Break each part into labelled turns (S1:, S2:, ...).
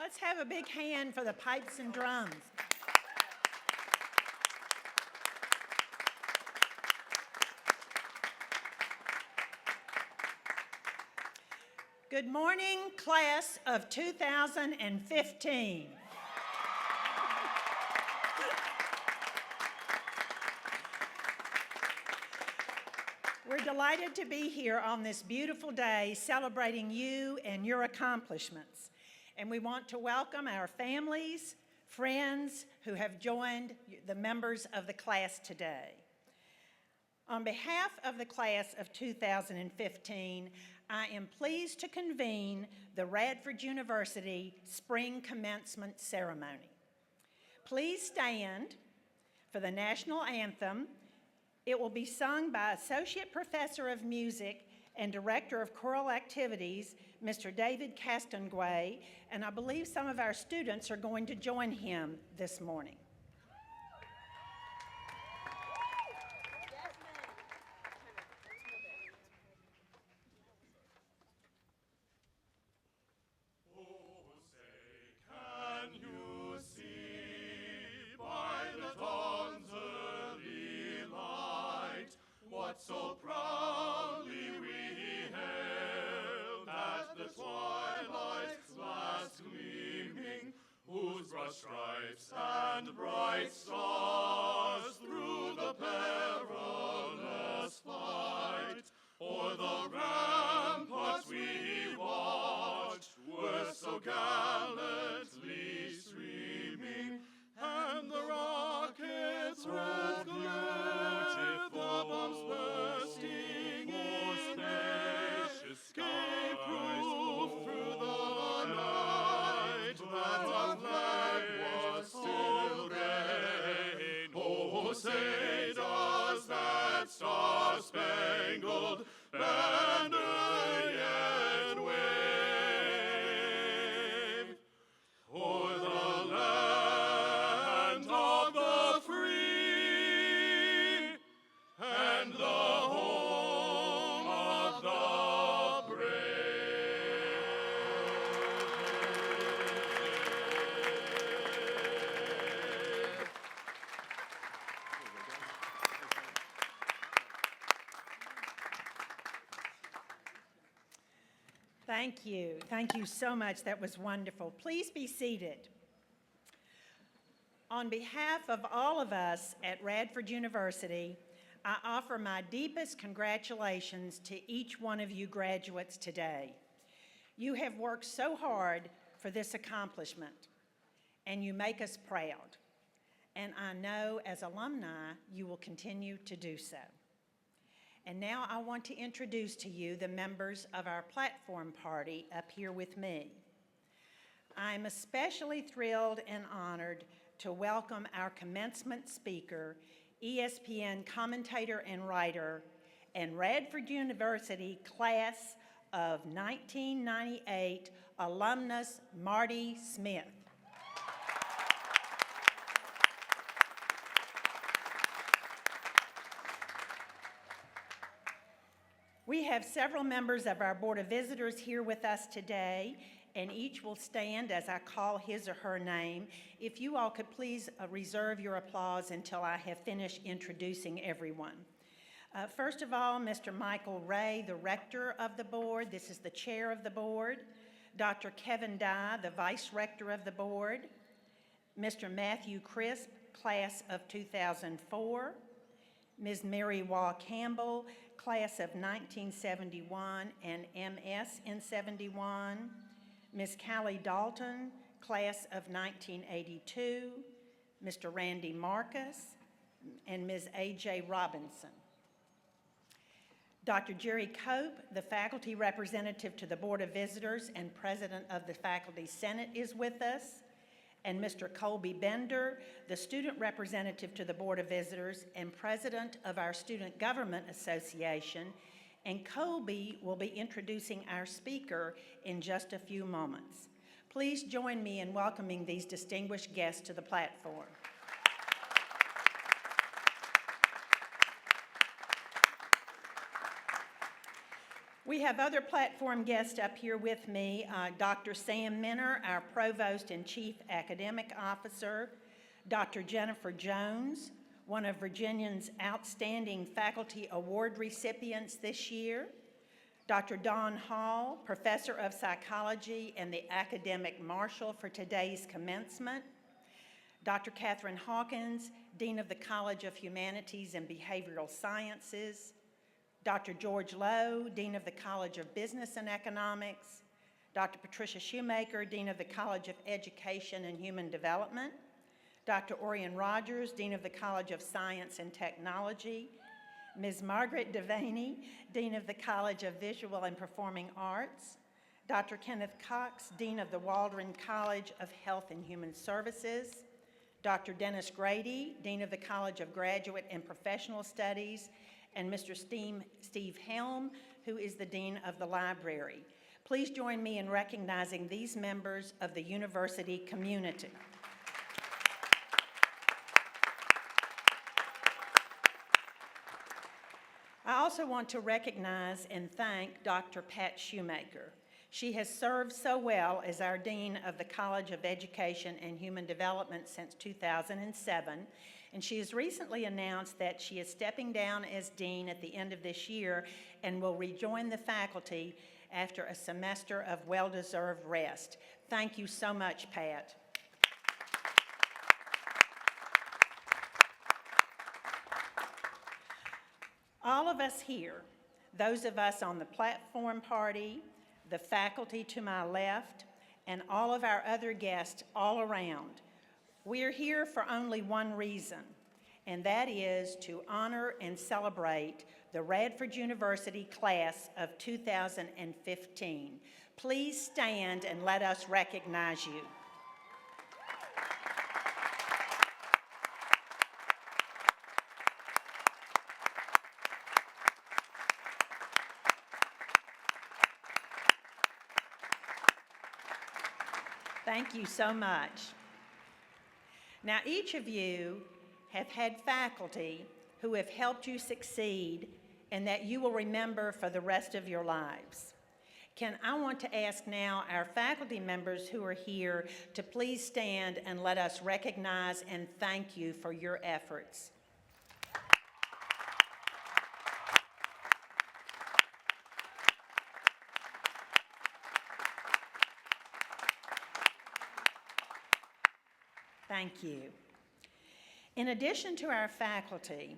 S1: Let's have a big hand for the pipes and drums. Good morning, class of 2015. We're delighted to be here on this beautiful day celebrating you and your accomplishments. And we want to welcome our families, friends who have joined the members of the class today. On behalf of the class of 2015, I am pleased to convene the Radford University Spring Commencement Ceremony. Please stand for the National Anthem. It will be sung by Associate Professor of Music and Director of Choral Activities, Mr. David Castonguay, and I believe some of our students are going to join him this morning.
S2: So proudly we hailed at the twilight's last gleaming, whose broad stripes and bright stars through the perilous fight o'er the ramparts we watched were so gallantly streaming, and the rockets' red glare, the bombs bursting in spacious skies, gave proof through the night that our flag was still reign. Oh, say does that star-spangled banner yet wave o'er the land of the free and the home of the brave.
S1: Thank you. Thank you so much. That was wonderful. Please be seated. On behalf of all of us at Radford University, I offer my deepest congratulations to each one of you graduates today. You have worked so hard for this accomplishment, and you make us proud. And I know as alumni, you will continue to do so. And now I want to introduce to you the members of our platform party up here with me. I'm especially thrilled and honored to welcome our commencement speaker, ESPN commentator and writer, and Radford University class of 1998 alumnus Marty Smith. We have several members of our Board of Visitors here with us today, and each will stand as I call his or her name. If you all could please reserve your applause until I have finished introducing everyone. First of all, Mr. Michael Ray, the Rector of the Board. This is the Chair of the Board. Dr. Kevin Dye, the Vice Rector of the Board. Mr. Matthew Crisp, Class of 2004. Ms. Mary Waugh Campbell, Class of 1971 and MS in 71. Ms. Callie Dalton, Class of 1982. Mr. Randy Marcus, and Ms. A.J. Robinson. Dr. Jerry Cope, the faculty representative to the Board of Visitors and President of the Faculty Senate, is with us. And Mr. Colby Bender, the student representative to the Board of Visitors and President of our Student Government Association. And Colby will be introducing our speaker in just a few moments. Please join me in welcoming these distinguished guests to the platform. We have other platform guests up here with me, Dr. Sam Minner, our Provost and Chief Academic Officer, Dr. Jennifer Jones, one of Virginia's outstanding faculty award recipients this year, Dr. Dawn Hall, Professor of Psychology and the Academic Marshal for today's commencement, Dr. Catherine Hawkins, Dean of the College of Humanities and Behavioral Sciences, Dr. George Lowe, Dean of the College of Business and Economics, Dr. Patricia Shoemaker, Dean of the College of Education and Human Development, Dr. Orion Rogers, Dean of the College of Science and Technology, Ms. Margaret Devaney, Dean of the College of Visual and Performing Arts, Dr. Kenneth Cox, Dean of the Waldron College of Health and Human Services, Dr. Dennis Grady, Dean of the College of Graduate and Professional Studies, and Mr. Steve Helm, who is the Dean of the Library. Please join me in recognizing these members of the university community. I also want to recognize and thank Dr. Pat Shoemaker. She has served so well as our Dean of the College of Education and Human Development since 2007, and she has recently announced that she is stepping down as Dean at the end of this year and will rejoin the faculty after a semester of well-deserved rest. Thank you so much, Pat. All of us here, those of us on the platform party, the faculty to my left, and all of our other guests all around, we're here for only one reason, and that is to honor and celebrate the Radford University class of 2015. Please stand and let us recognize you. Thank you so much. Now, each of you have had faculty who have helped you succeed and that you will remember for the rest of your lives. I want to ask now our faculty members who are here to please stand and let us recognize and thank you for your efforts. Thank you. In addition to our faculty,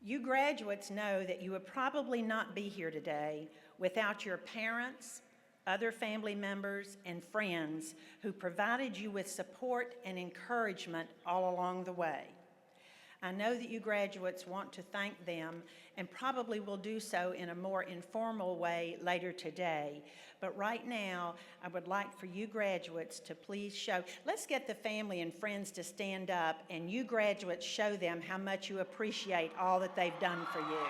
S1: you graduates know that you would probably not be here today without your parents, other family members, and friends who provided you with support and encouragement all along the way. I know that you graduates want to thank them and probably will do so in a more informal way later today. But right now, I would like for you graduates to please let's get the family and friends to stand up, and you graduates show them how much you appreciate all that they've done for you.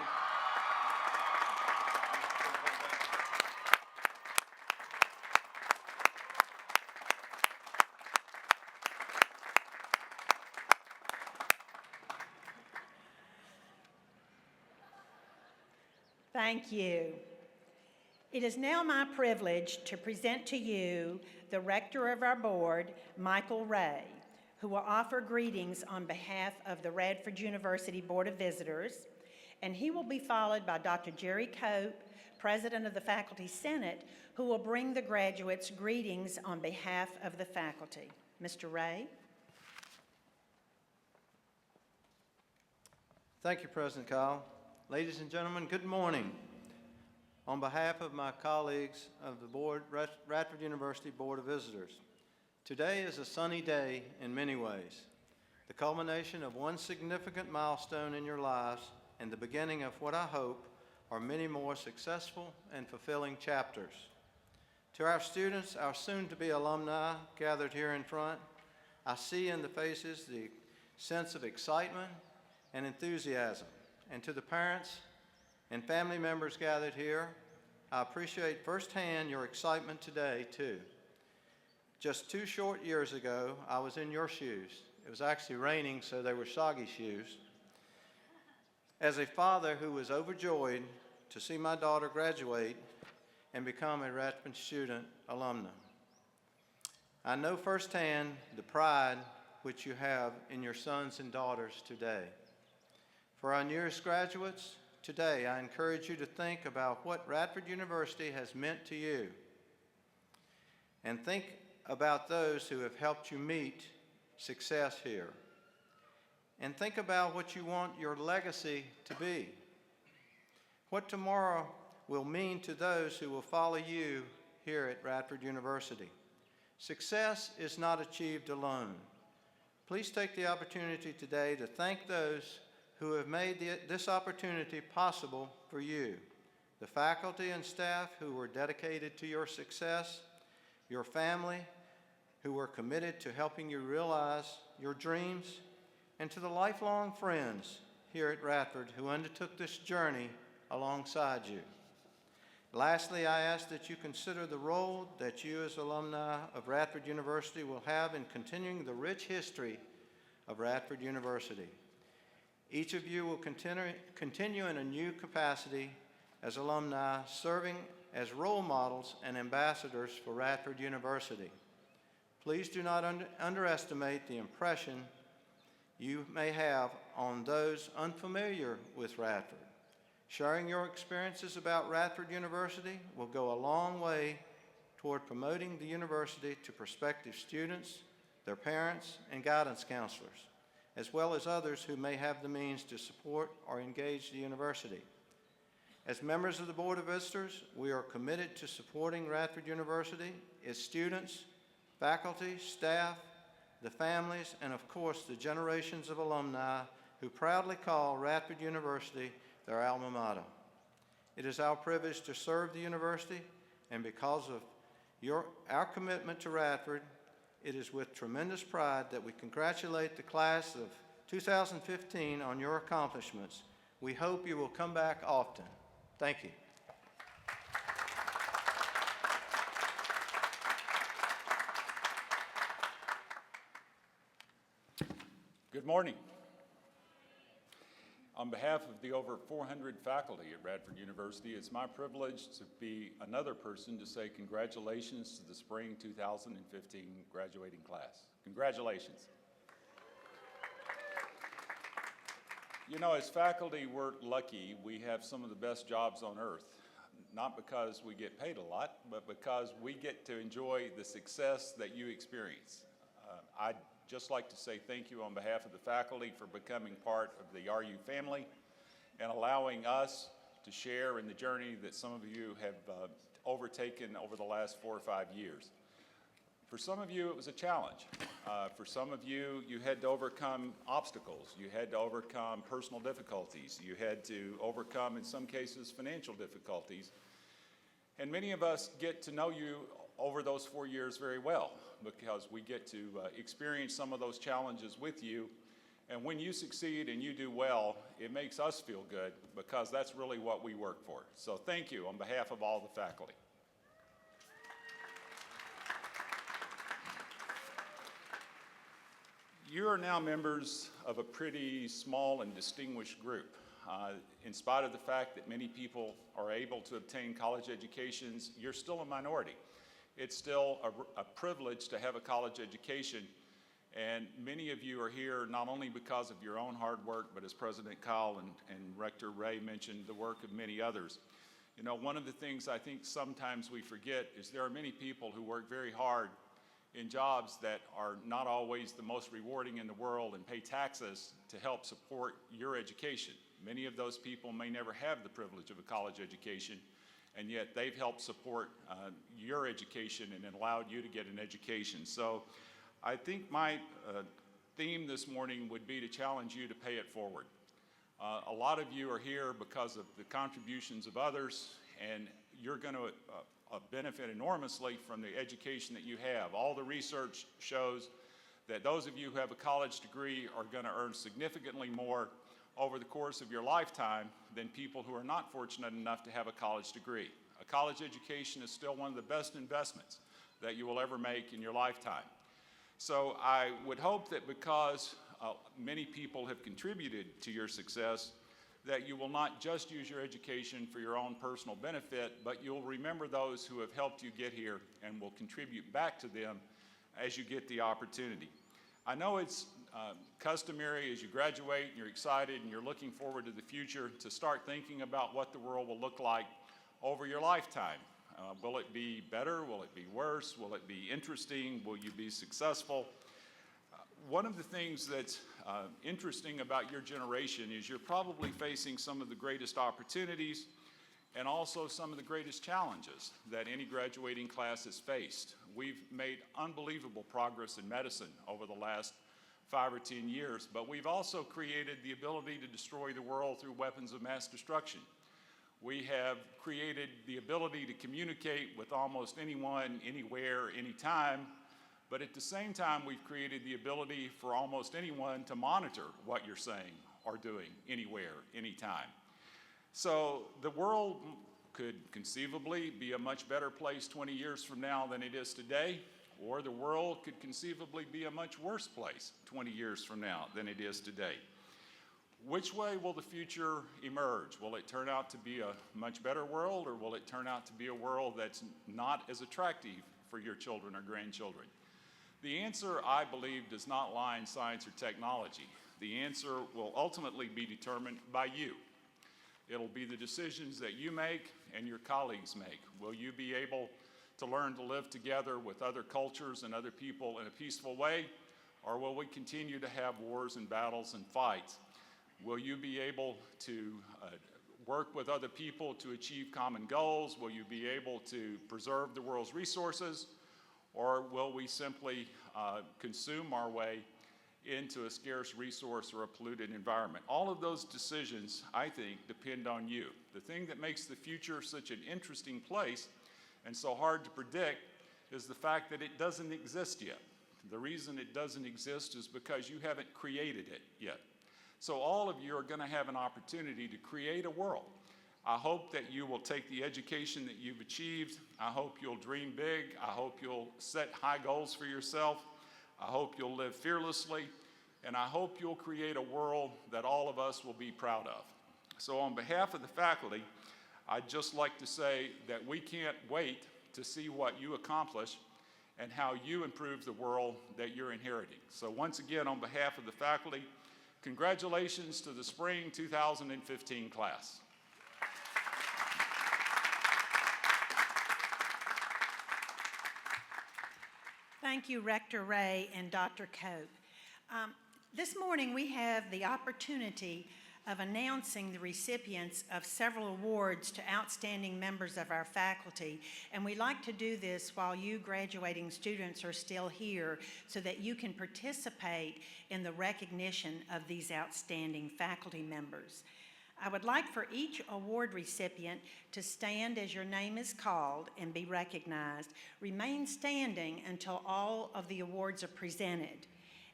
S1: Thank you. It is now my privilege to present to you the rector of our board, Michael Ray, who will offer greetings on behalf of the Radford University Board of Visitors, and he will be followed by Dr. Jerry Cope, president of the Faculty Senate, who will bring the graduates greetings on behalf of the faculty. Mr. Ray.
S3: Thank you, President Kyle. Ladies and gentlemen, good morning. On behalf of my colleagues of the Radford University Board of Visitors, today is a sunny day in many ways, the culmination of one significant milestone in your lives and the beginning of what I hope are many more successful and fulfilling chapters. To our students, our soon-to-be alumni gathered here in front, I see in the faces the sense of excitement and enthusiasm. And to the parents and family members gathered here, I appreciate firsthand your excitement today, too. Just 2 short years ago, I was in your shoes. It was actually raining, so they were soggy shoes. As a father who was overjoyed to see my daughter graduate and become a Radford student alumna. I know firsthand the pride which you have in your sons and daughters today. For our newest graduates, today I encourage you to think about what Radford University has meant to you, and think about those who have helped you meet success here. And think about what you want your legacy to be. What tomorrow will mean to those who will follow you here at Radford University. Success is not achieved alone. Please take the opportunity today to thank those who have made this opportunity possible for you, the faculty and staff who were dedicated to your success, your family who were committed to helping you realize your dreams, and to the lifelong friends here at Radford who undertook this journey alongside you. Lastly, I ask that you consider the role that you as alumni of Radford University will have in continuing the rich history of Radford University. Each of you will continue in a new capacity as alumni, serving as role models and ambassadors for Radford University. Please do not underestimate the impression you may have on those unfamiliar with Radford. Sharing your experiences about Radford University will go a long way toward promoting the university to prospective students, their parents, and guidance counselors, as well as others who may have the means to support or engage the university. As members of the Board of Visitors, we are committed to supporting Radford University, its students, faculty, staff, the families, and of course the generations of alumni who proudly call Radford University their alma mater. It is our privilege to serve the university, and because of our commitment to Radford, it is with tremendous pride that we congratulate the class of 2015 on your accomplishments. We hope you will come back often. Thank you.
S4: Good morning. On behalf of the over 400 faculty at Radford University, it's my privilege to be another person to say congratulations to the spring 2015 graduating class. Congratulations. You know, as faculty, we're lucky. We have some of the best jobs on earth, not because we get paid a lot, but because we get to enjoy the success that you experience. I'd just like to say thank you on behalf of the faculty for becoming part of the RU family and allowing us to share in the journey that some of you have overtaken over the last 4 or 5 years. For some of you, it was a challenge. For some of you, you had to overcome obstacles. You had to overcome personal difficulties. You had to overcome, in some cases, financial difficulties. And many of us get to know you over those 4 years very well because we get to experience some of those challenges with you. And when you succeed and you do well, it makes us feel good because that's really what we work for. So thank you on behalf of all the faculty. You are now members of a pretty small and distinguished group. In spite of the fact that many people are able to obtain college educations, you're still a minority. It's still a privilege to have a college education, and many of you are here not only because of your own hard work, but as President Kyle and Rector Ray mentioned, the work of many others. You know, one of the things I think sometimes we forget is there are many people who work very hard in jobs that are not always the most rewarding in the world and pay taxes to help support your education. Many of those people may never have the privilege of a college education, and yet they've helped support your education and allowed you to get an education. So I think my theme this morning would be to challenge you to pay it forward. A lot of you are here because of the contributions of others, and you're going to benefit enormously from the education that you have. All the research shows that those of you who have a college degree are going to earn significantly more over the course of your lifetime than people who are not fortunate enough to have a college degree. A college education is still one of the best investments that you will ever make in your lifetime. So I would hope that because many people have contributed to your success, that you will not just use your education for your own personal benefit, but you'll remember those who have helped you get here and will contribute back to them as you get the opportunity. I know it's customary as you graduate and you're excited and you're looking forward to the future to start thinking about what the world will look like over your lifetime. Will it be better? Will it be worse? Will it be interesting? Will you be successful? One of the things that's interesting about your generation is you're probably facing some of the greatest opportunities and also some of the greatest challenges that any graduating class has faced. We've made unbelievable progress in medicine over the last 5 or 10 years, but we've also created the ability to destroy the world through weapons of mass destruction. We have created the ability to communicate with almost anyone, anywhere, anytime, but at the same time, we've created the ability for almost anyone to monitor what you're saying or doing anywhere, anytime. So the world could conceivably be a much better place 20 years from now than it is today, or the world could conceivably be a much worse place 20 years from now than it is today. Which way will the future emerge? Will it turn out to be a much better world, or will it turn out to be a world that's not as attractive for your children or grandchildren? The answer, I believe, does not lie in science or technology. The answer will ultimately be determined by you. It'll be the decisions that you make and your colleagues make. Will you be able to learn to live together with other cultures and other people in a peaceful way, or will we continue to have wars and battles and fights? Will you be able to work with other people to achieve common goals? Will you be able to preserve the world's resources? Or will we simply consume our way into a scarce resource or a polluted environment? All of those decisions, I think, depend on you. The thing that makes the future such an interesting place and so hard to predict is the fact that it doesn't exist yet. The reason it doesn't exist is because you haven't created it yet. So all of you are going to have an opportunity to create a world. I hope that you will take the education that you've achieved. I hope you'll dream big. I hope you'll set high goals for yourself. I hope you'll live fearlessly. And I hope you'll create a world that all of us will be proud of. So on behalf of the faculty, I'd just like to say that we can't wait to see what you accomplish and how you improve the world that you're inheriting. So once again, on behalf of the faculty, congratulations to the spring 2015 class.
S1: Thank you, Rector Ray and Dr. Cope. This morning we have the opportunity of announcing the recipients of several awards to outstanding members of our faculty, and we like to do this while you graduating students are still here so that you can participate in the recognition of these outstanding faculty members. I would like for each award recipient to stand as your name is called and be recognized. Remain standing until all of the awards are presented.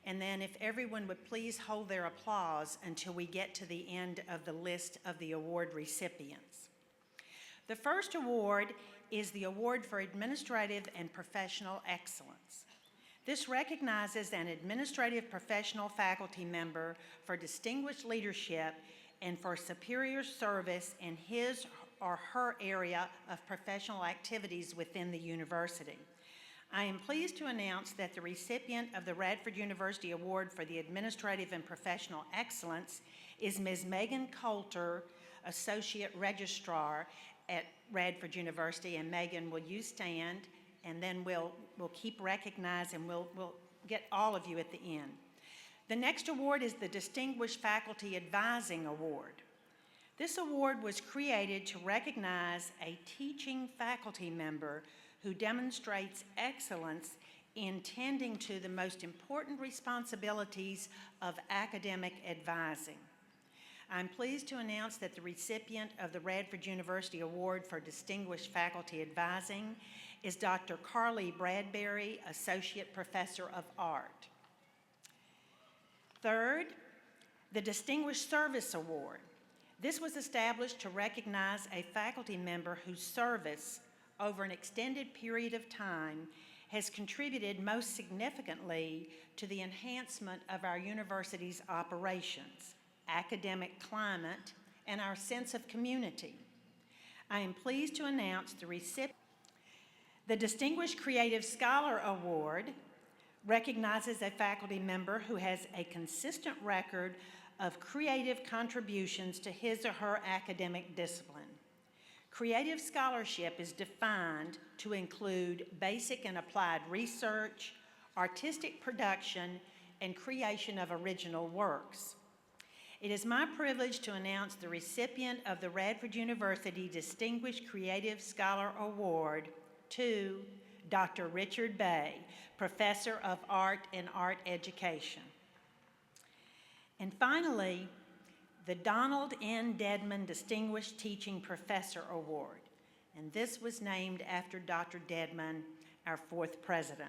S1: And then if everyone would please hold their applause until we get to the end of the list of the award recipients. The first award is the Award for Administrative and Professional Excellence. This recognizes an administrative professional faculty member for distinguished leadership and for superior service in his or her area of professional activities within the university. I am pleased to announce that the recipient of the Radford University Award for the Administrative and Professional Excellence is Ms. Megan Coulter, Associate Registrar at Radford University. And Megan, will you stand? And then we'll keep recognizing, we'll get all of you at the end. The next award is the Distinguished Faculty Advising Award. This award was created to recognize a teaching faculty member who demonstrates excellence in tending to the most important responsibilities of academic advising. I'm pleased to announce that the recipient of the Radford University Award for Distinguished Faculty Advising is Dr. Carly Bradbury, Associate Professor of Art. Third, the Distinguished Service Award. This was established to recognize a faculty member whose service over an extended period of time has contributed most significantly to the enhancement of our university's operations, academic climate, and our sense of community. I am pleased to announce the recipient. The Distinguished Creative Scholar Award recognizes a faculty member who has a consistent record of creative contributions to his or her academic discipline. Creative scholarship is defined to include basic and applied research, artistic production, and creation of original works. It is my privilege to announce the recipient of the Radford University Distinguished Creative Scholar Award to Dr. Richard Bay, Professor of Art and Art Education. And finally, the Donald N. Dedman Distinguished Teaching Professor Award. And this was named after Dr. Dedman, our fourth president.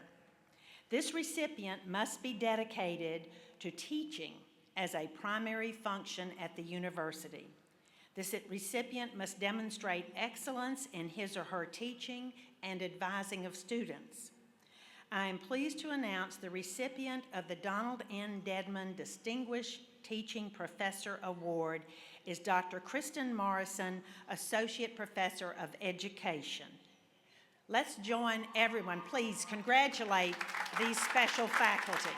S1: This recipient must be dedicated to teaching as a primary function at the university. This recipient must demonstrate excellence in his or her teaching and advising of students. I am pleased to announce the recipient of the Donald N. Dedman Distinguished Teaching Professor Award is Dr. Kristen Morrison, Associate Professor of Education. Let's join everyone. Please congratulate these special faculty.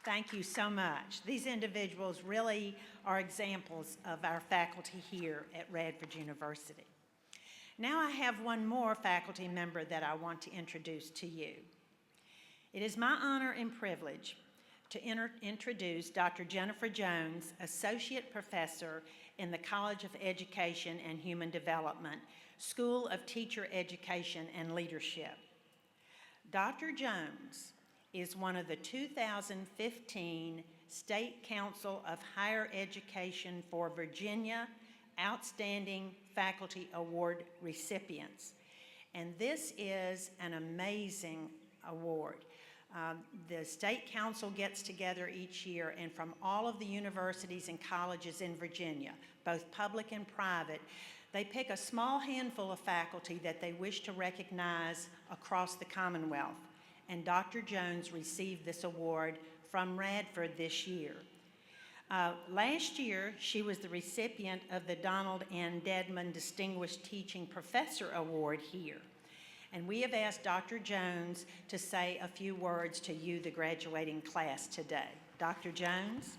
S1: Thank you so much. These individuals really are examples of our faculty here at Radford University. Now I have one more faculty member that I want to introduce to you. It is my honor and privilege to introduce Dr. Jennifer Jones, Associate Professor in the College of Education and Human Development, School of Teacher Education and Leadership. Dr. Jones is one of the 2015 State Council of Higher Education for Virginia Outstanding Faculty Award recipients. And this is an amazing award. The State Council gets together each year, and from all of the universities and colleges in Virginia, both public and private, they pick a small handful of faculty that they wish to recognize across the Commonwealth. And Dr. Jones received this award from Radford this year. Last year, she was the recipient of the Donald N. Dedman Distinguished Teaching Professor Award here. And we have asked Dr. Jones to say a few words to you, the graduating class, today. Dr. Jones?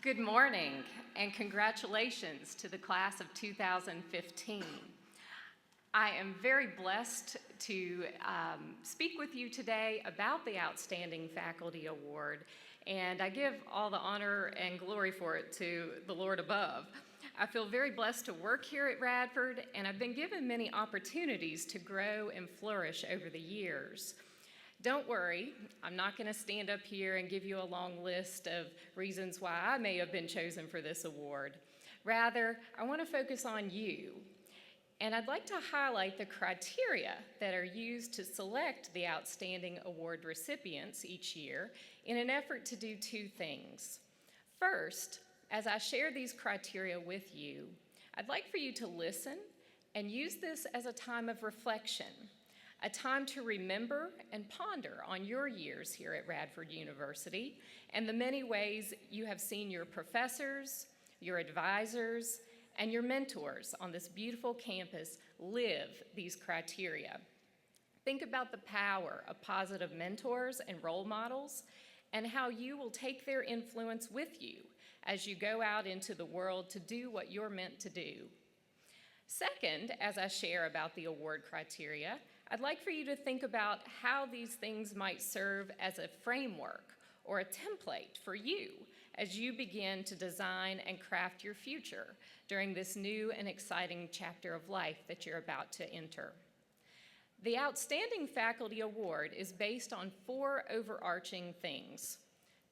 S5: Good morning, and congratulations to the class of 2015. I am very blessed to speak with you today about the Outstanding Faculty Award, and I give all the honor and glory for it to the Lord above. I feel very blessed to work here at Radford, and I've been given many opportunities to grow and flourish over the years. Don't worry, I'm not going to stand up here and give you a long list of reasons why I may have been chosen for this award. Rather, I want to focus on you. And I'd like to highlight the criteria that are used to select the outstanding award recipients each year in an effort to do two things. First, as I share these criteria with you, I'd like for you to listen and use this as a time of reflection, a time to remember and ponder on your years here at Radford University and the many ways you have seen your professors, your advisors, and your mentors on this beautiful campus live these criteria. Think about the power of positive mentors and role models and how you will take their influence with you as you go out into the world to do what you're meant to do. Second, as I share about the award criteria, I'd like for you to think about how these things might serve as a framework or a template for you as you begin to design and craft your future during this new and exciting chapter of life that you're about to enter. The Outstanding Faculty Award is based on 4 overarching things: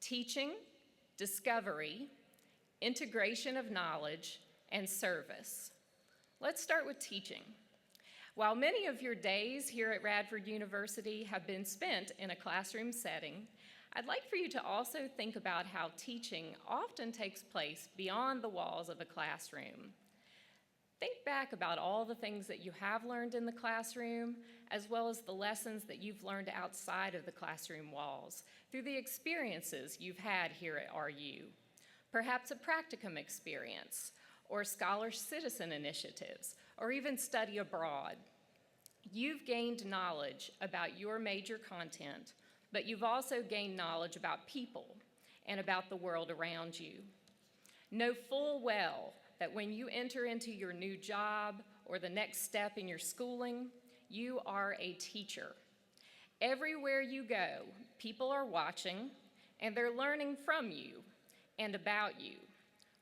S5: teaching, discovery, integration of knowledge, and service. Let's start with teaching. While many of your days here at Radford University have been spent in a classroom setting, I'd like for you to also think about how teaching often takes place beyond the walls of a classroom. think back about all the things that you have learned in the classroom, as well as the lessons that you've learned outside of the classroom walls through the experiences you've had here at RU. Perhaps a practicum experience, or scholar citizen initiatives, or even study abroad. You've gained knowledge about your major content, but you've also gained knowledge about people and about the world around you. Know full well that when you enter into your new job or the next step in your schooling, you are a teacher. Everywhere you go, people are watching, and they're learning from you and about you.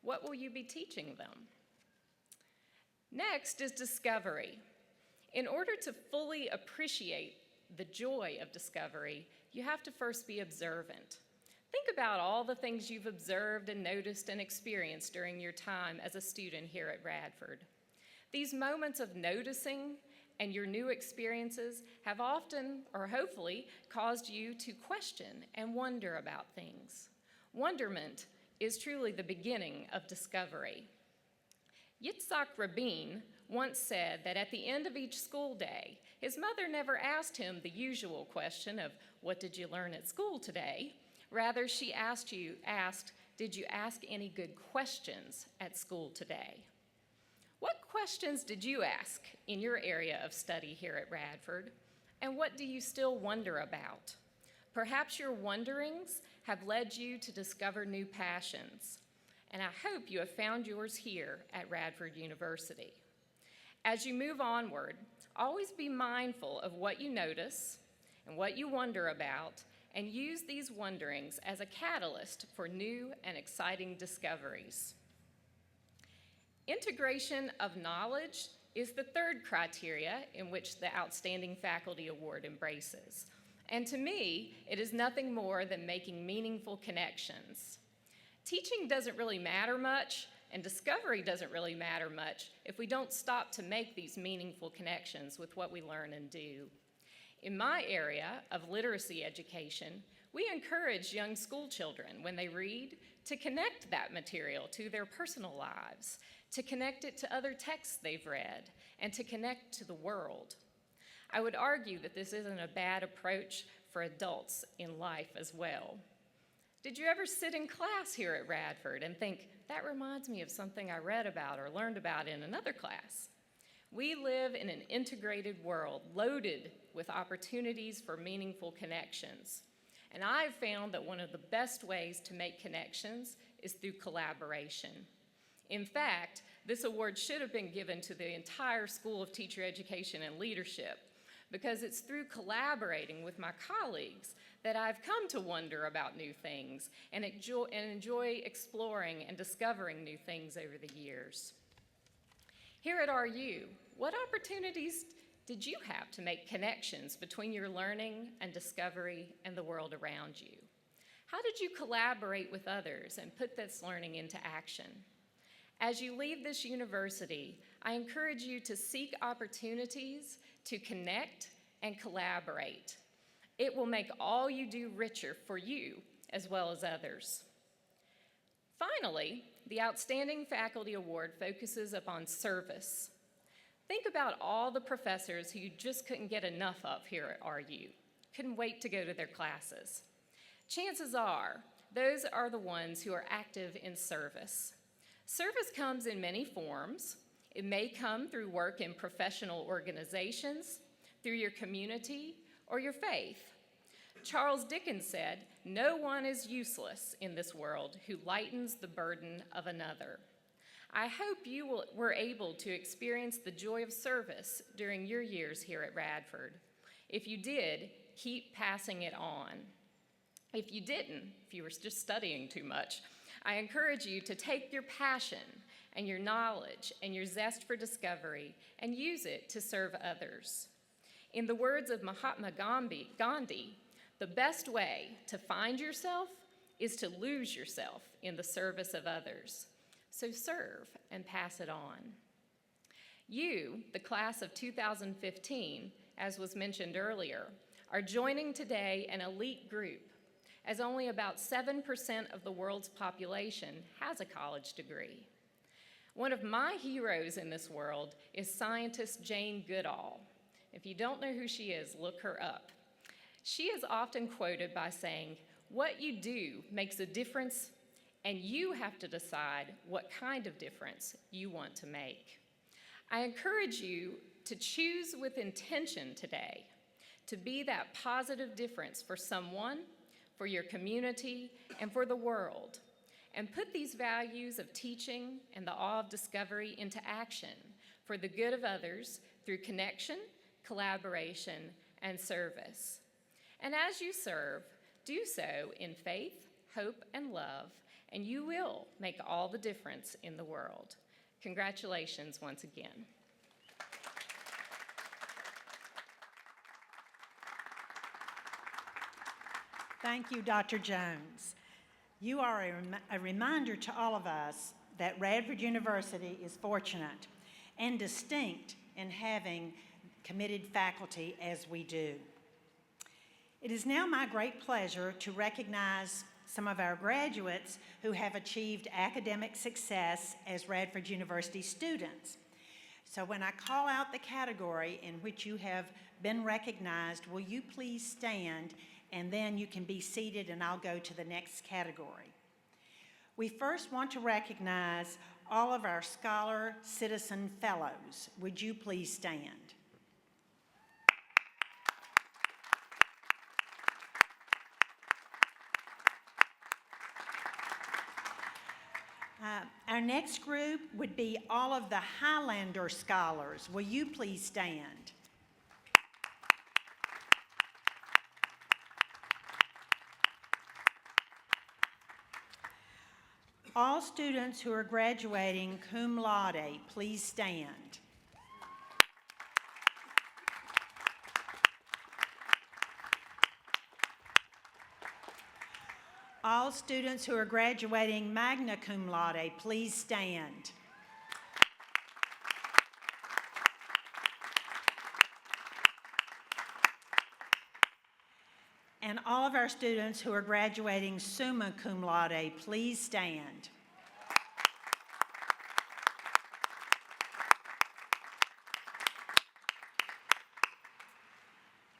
S5: What will you be teaching them? Next is discovery. In order to fully appreciate the joy of discovery, you have to first be observant. Think about all the things you've observed and noticed and experienced during your time as a student here at Radford. These moments of noticing and your new experiences have often, or hopefully, caused you to question and wonder about things. Wonderment is truly the beginning of discovery. Yitzhak Rabin once said that at the end of each school day, his mother never asked him the usual question of, "What did you learn at school today?" Rather, she asked, "Did you ask any good questions at school today?" What questions did you ask in your area of study here at Radford? And what do you still wonder about? Perhaps your wonderings have led you to discover new passions, and I hope you have found yours here at Radford University. As you move onward, always be mindful of what you notice and what you wonder about, and use these wonderings as a catalyst for new and exciting discoveries. Integration of knowledge is the third criteria in which the Outstanding Faculty Award embraces. And to me, it is nothing more than making meaningful connections. Teaching doesn't really matter much, and discovery doesn't really matter much if we don't stop to make these meaningful connections with what we learn and do. In my area of literacy education, we encourage young school children, when they read, to connect that material to their personal lives, to connect it to other texts they've read, and to connect to the world. I would argue that this isn't a bad approach for adults in life as well. Did you ever sit in class here at Radford and think, "That reminds me of something I read about or learned about in another class"? We live in an integrated world loaded with opportunities for meaningful connections. And I've found that one of the best ways to make connections is through collaboration. In fact, this award should have been given to the entire School of Teacher Education and Leadership, because it's through collaborating with my colleagues that I've come to wonder about new things and enjoy exploring and discovering new things over the years. Here at RU, what opportunities did you have to make connections between your learning and discovery and the world around you? How did you collaborate with others and put this learning into action? As you leave this university, I encourage you to seek opportunities to connect and collaborate. It will make all you do richer for you as well as others. Finally, the Outstanding Faculty Award focuses upon service. Think about all the professors who you just couldn't get enough of here at RU, couldn't wait to go to their classes. Chances are, those are the ones who are active in service. Service comes in many forms. It may come through work in professional organizations, through your community, or your faith. Charles Dickens said, "No one is useless in this world who lightens the burden of another." I hope you were able to experience the joy of service during your years here at Radford. If you did, keep passing it on. If you didn't, if you were just studying too much, I encourage you to take your passion and your knowledge and your zest for discovery and use it to serve others. In the words of Mahatma Gandhi, the best way to find yourself is to lose yourself in the service of others. So serve and pass it on. You, the class of 2015, as was mentioned earlier, are joining today an elite group, as only about 7% of the world's population has a college degree. One of my heroes in this world is scientist Jane Goodall. If you don't know who she is, look her up. She is often quoted by saying, "What you do makes a difference, and you have to decide what kind of difference you want to make." I encourage you to choose with intention today to be that positive difference for someone, for your community, and for the world, and put these values of teaching and the awe of discovery into action for the good of others through connection, collaboration, and service. And as you serve, do so in faith, hope, and love, and you will make all the difference in the world. Congratulations once again.
S1: Thank you, Dr. Jones. You are a reminder to all of us that Radford University is fortunate and distinct in having committed faculty as we do. It is now my great pleasure to recognize some of our graduates who have achieved academic success as Radford University students. So when I call out the category in which you have been recognized, will you please stand, and then you can be seated and I'll go to the next category. We first want to recognize all of our Scholar Citizen Fellows. Would you please stand? Our next group would be all of the Highlander Scholars. Will you please stand? All students who are graduating cum laude, please stand. All students who are graduating magna cum laude, please stand. And all of our students who are graduating summa cum laude, please stand.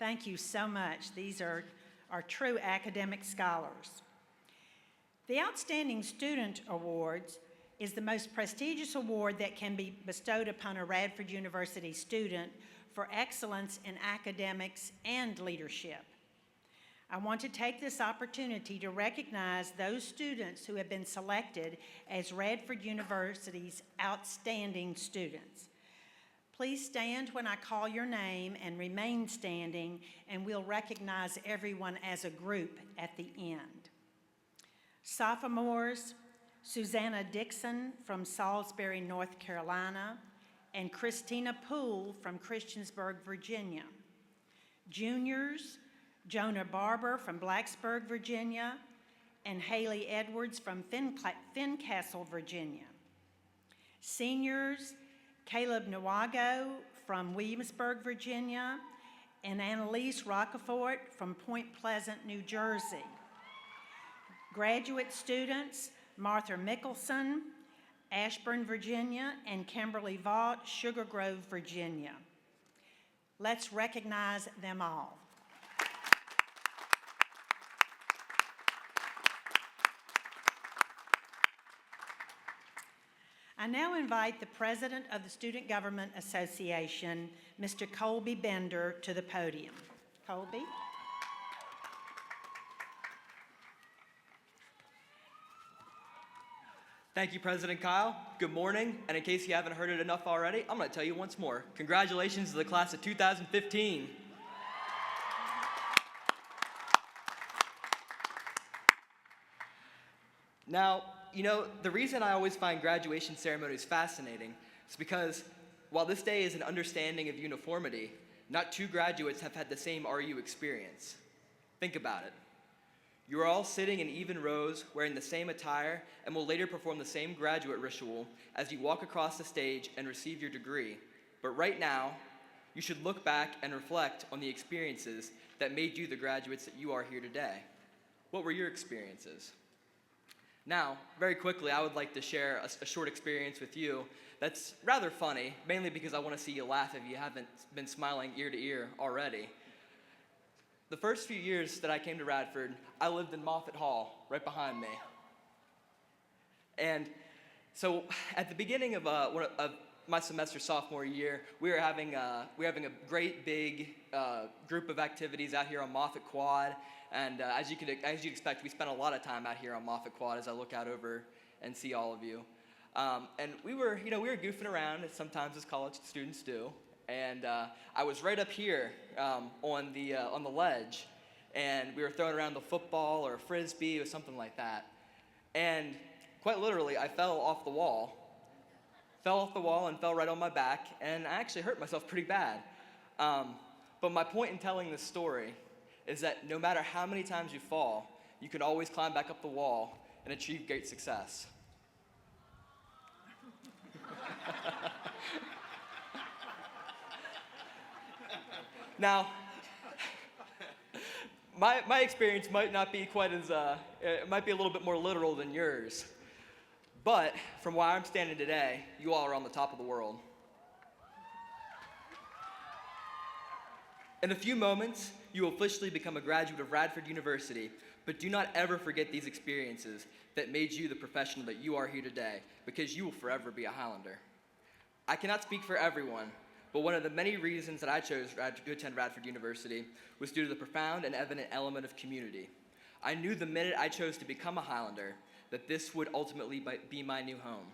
S1: Thank you so much. These are true academic scholars. The Outstanding Student Awards is the most prestigious award that can be bestowed upon a Radford University student for excellence in academics and leadership. I want to take this opportunity to recognize those students who have been selected as Radford University's outstanding students. Please stand when I call your name and remain standing, and we'll recognize everyone as a group at the end. Sophomores, Susanna Dixon from Salisbury, North Carolina, and Christina Poole from Christiansburg, Virginia. Juniors, Jonah Barber from Blacksburg, Virginia, and Haley Edwards from Fincastle, Virginia. Seniors, Caleb Nawago from Williamsburg, Virginia, and Annalise Rockefort from Point Pleasant, New Jersey. Graduate students, Martha Mickelson, Ashburn, Virginia, and Kimberly Vaught, Sugar Grove, Virginia. Let's recognize them all. I now invite the President of the Student Government Association, Mr. Colby Bender, to the podium. Colby?
S6: Thank you, President Kyle. Good morning, and in case you haven't heard it enough already, I'm going to tell you once more. Congratulations to the class of 2015. Now, you know, the reason I always find graduation ceremonies fascinating is because while this day is an understanding of uniformity, not two graduates have had the same RU experience. Think about it. You are all sitting in even rows, wearing the same attire, and will later perform the same graduate ritual as you walk across the stage and receive your degree. But right now, you should look back and reflect on the experiences that made you the graduates that you are here today. What were your experiences? Now, very quickly, I would like to share a short experience with you that's rather funny, mainly because I want to see you laugh if you haven't been smiling ear to ear already. The first few years that I came to Radford, I lived in Moffett Hall, right behind me. And so at the beginning of my semester sophomore year, we were having a great big group of activities out here on Moffett Quad. And as you expect, we spent a lot of time out here on Moffett Quad as I look out over and see all of you. And we were goofing around, as sometimes as college students do. And I was right up here on the ledge, and we were throwing around the football or a frisbee or something like that. And quite literally, I fell off the wall and fell right on my back, and I actually hurt myself pretty bad. But my point in telling this story is that no matter how many times you fall, you can always climb back up the wall and achieve great success. Now, my experience might not be quite as, it might be a little bit more literal than yours. But from where I'm standing today, you all are on the top of the world. In a few moments, you will officially become a graduate of Radford University, but do not ever forget these experiences that made you the professional that you are here today, because you will forever be a Highlander. I cannot speak for everyone, but one of the many reasons that I chose to attend Radford University was due to the profound and evident element of community. I knew the minute I chose to become a Highlander that this would ultimately be my new home.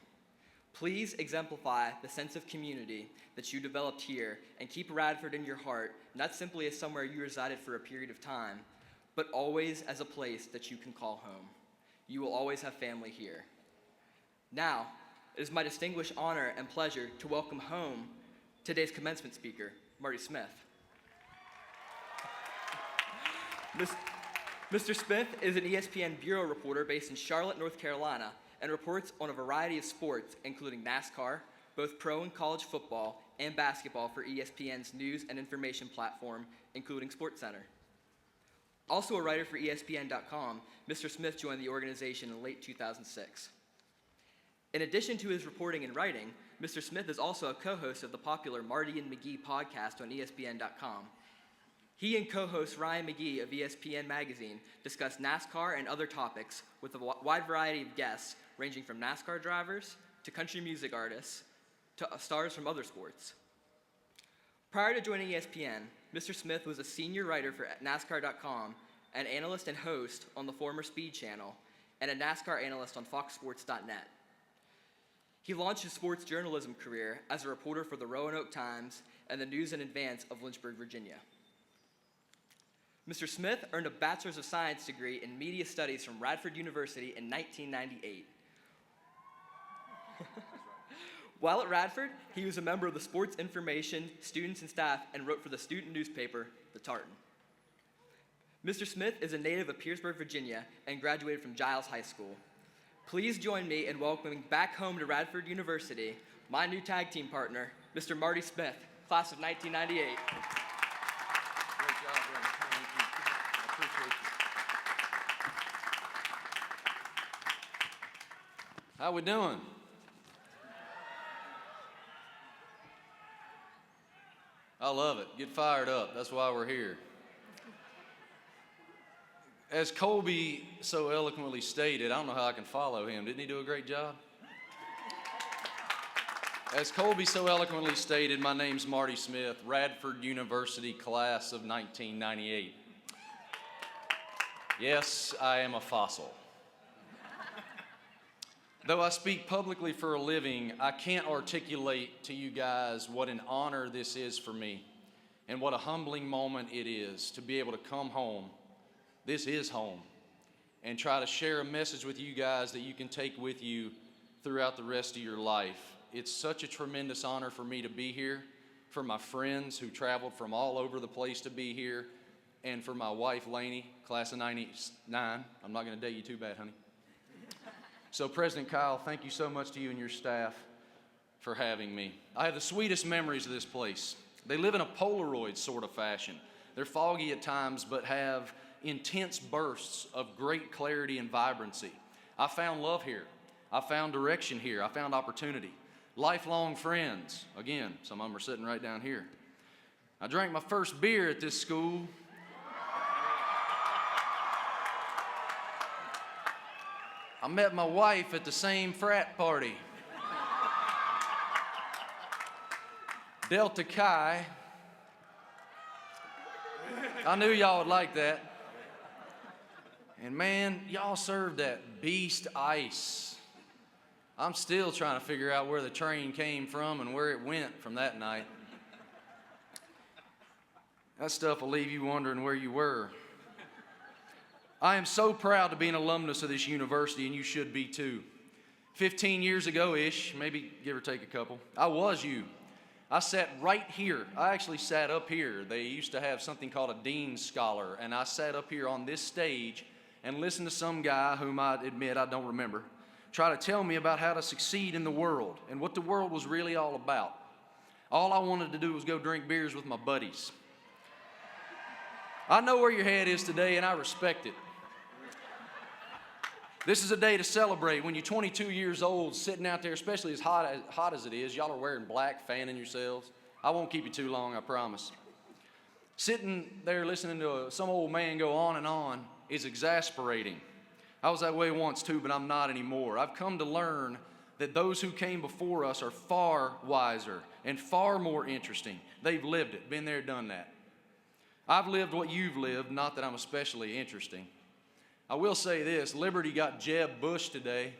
S6: Please exemplify the sense of community that you developed here and keep Radford in your heart, not simply as somewhere you resided for a period of time, but always as a place that you can call home. You will always have family here. Now, it is my distinguished honor and pleasure to welcome home today's commencement speaker, Marty Smith. Mr. Smith is an ESPN bureau reporter based in Charlotte, North Carolina, and reports on a variety of sports, including NASCAR, both pro and college football, and basketball for ESPN's news and information platform, including SportsCenter. Also a writer for ESPN.com, Mr. Smith joined the organization in late 2006. In addition to his reporting and writing, Mr. Smith is also a co-host of the popular Marty and McGee podcast on ESPN.com. He and co-host Ryan McGee of ESPN Magazine discuss NASCAR and other topics with a wide variety of guests ranging from NASCAR drivers to country music artists to stars from other sports. Prior to joining ESPN, Mr. Smith was a senior writer for NASCAR.com, an analyst and host on the former Speed Channel, and a NASCAR analyst on FoxSports.net. He launched his sports journalism career as a reporter for the Roanoke Times and the News in Advance of Lynchburg, Virginia. Mr. Smith earned a Bachelor's of Science degree in Media Studies from Radford University in 1998. While at Radford, he was a member of the Sports Information, Students and Staff, and wrote for the student newspaper, The Tartan. Mr. Smith is a native of Petersburg, Virginia, and graduated from Giles High School. Please join me in welcoming back home to Radford University my new tag team partner, Mr. Marty Smith, class of 1998.
S3: Great job, brother. Thank you. I appreciate you. How we doing? I love it. Get fired up. That's why we're here. As Colby so eloquently stated, I don't know how I can follow him. Didn't he do a great job? As Colby so eloquently stated, my name's Marty Smith, Radford University class of 1998. Yes, I am a fossil. Though I speak publicly for a living, I can't articulate to you guys what an honor this is for me and what a humbling moment it is to be able to come home. This is home, and try to share a message with you guys that you can take with you throughout the rest of your life. It's such a tremendous honor for me to be here, for my friends who traveled from all over the place to be here, and for my wife, Lainey, class of 99. I'm not going to date you too bad, honey. So, President Kyle, thank you so much to you and your staff for having me. I have the sweetest memories of this place. They live in a Polaroid sort of fashion. They're foggy at times, but have intense bursts of great clarity and vibrancy.
S7: I found love here. I found direction here. I found opportunity. Lifelong friends. Again, some of them are sitting right down here. I drank my first beer at this school. I met my wife at the same frat party. Delta Chi. I knew y'all would like that. And man, y'all served that beast ice. I'm still trying to figure out where the train came from and where it went from that night. That stuff will leave you wondering where you were. I am so proud to be an alumnus of this university, and you should be too. 15 years ago-ish, maybe give or take a couple, I was you. I sat right here. I actually sat up here. They used to have something called a Dean's Scholar, and I sat up here on this stage and listened to some guy whom I admit I don't remember try to tell me about how to succeed in the world and what the world was really all about. All I wanted to do was go drink beers with my buddies. I know where your head is today, and I respect it. This is a day to celebrate. When you're 22 years old, sitting out there, especially as hot as it is, y'all are wearing black, fanning yourselves. I won't keep you too long, I promise. Sitting there listening to some old man go on and on is exasperating. I was that way once too, but I'm not anymore. I've come to learn that those who came before us are far wiser and far more interesting. They've lived it, been there, done that. I've lived what you've lived, not that I'm especially interesting. I will say this, Liberty got Jeb Bush today.